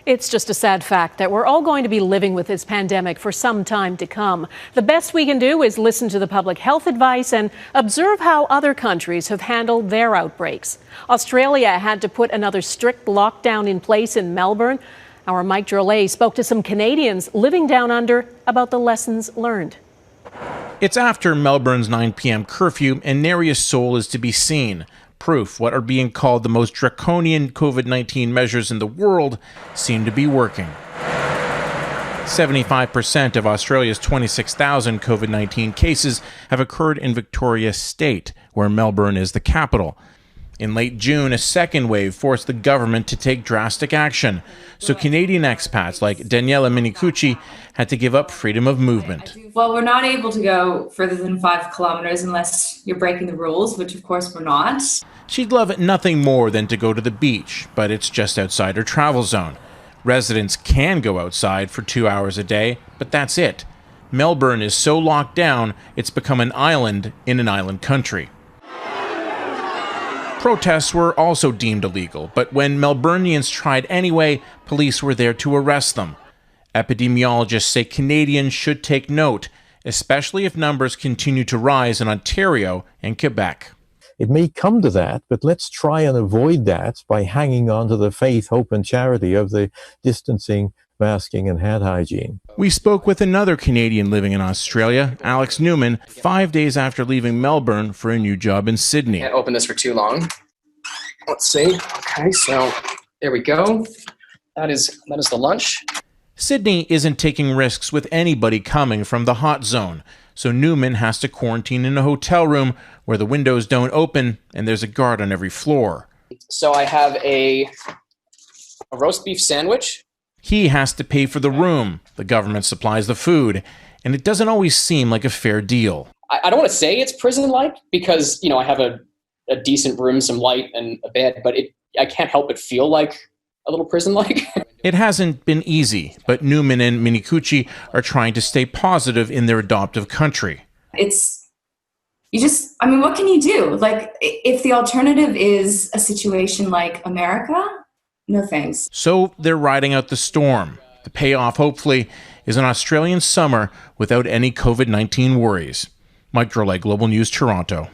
It's just a sad fact that we're all going to be living with this pandemic for some time to come. The best we can do is listen to the public health advice and observe how other countries have handled their outbreaks. Australia had to put another strict lockdown in place in Melbourne. Our Mike Drolet spoke to some Canadians living down under about the lessons learned. It's after Melbourne's 9 p.m. curfew and nary a soul is to be seen. Proof what are being called the most draconian COVID-19 measures in the world seem to be working. 75% of Australia's 26,000 COVID-19 cases have occurred in Victoria State, where Melbourne is the capital. In late June, a second wave forced the government to take drastic action, so Canadian expats like Daniela Minicucci had to give up freedom of movement. Well, we're not able to go further than 5 kilometers unless you're breaking the rules, which of course we're not. She'd love nothing more than to go to the beach, but it's just outside her travel zone. Residents can go outside for 2 hours a day, but that's it. Melbourne is so locked down, it's become an island in an island country. Protests were also deemed illegal, but when Melburnians tried anyway, police were there to arrest them. Epidemiologists say Canadians should take note, especially if numbers continue to rise in Ontario and Quebec. It may come to that, but let's try and avoid that by hanging on to the faith, hope, and charity of the distancing, masking, and hand hygiene. We spoke with another Canadian living in Australia, Alex Newman, 5 days after leaving Melbourne for a new job in Sydney. Can't open this for too long. Let's see. Okay, so there we go. That is the lunch. Sydney isn't taking risks with anybody coming from the hot zone, so Newman has to quarantine in a hotel room where the windows don't open and there's a guard on every floor. So I have a roast beef sandwich. He has to pay for the room. The government supplies the food, and it doesn't always seem like a fair deal. I don't want to say it's prison-like because, I have a decent room, some light, and a bed, but I can't help but feel like a little prison-like. It hasn't been easy, but Newman and Minicucci are trying to stay positive in their adoptive country. What can you do? Like, if the alternative is a situation like America, no thanks. So they're riding out the storm. The payoff, hopefully, is an Australian summer without any COVID-19 worries. Mike Drolet, Global News, Toronto.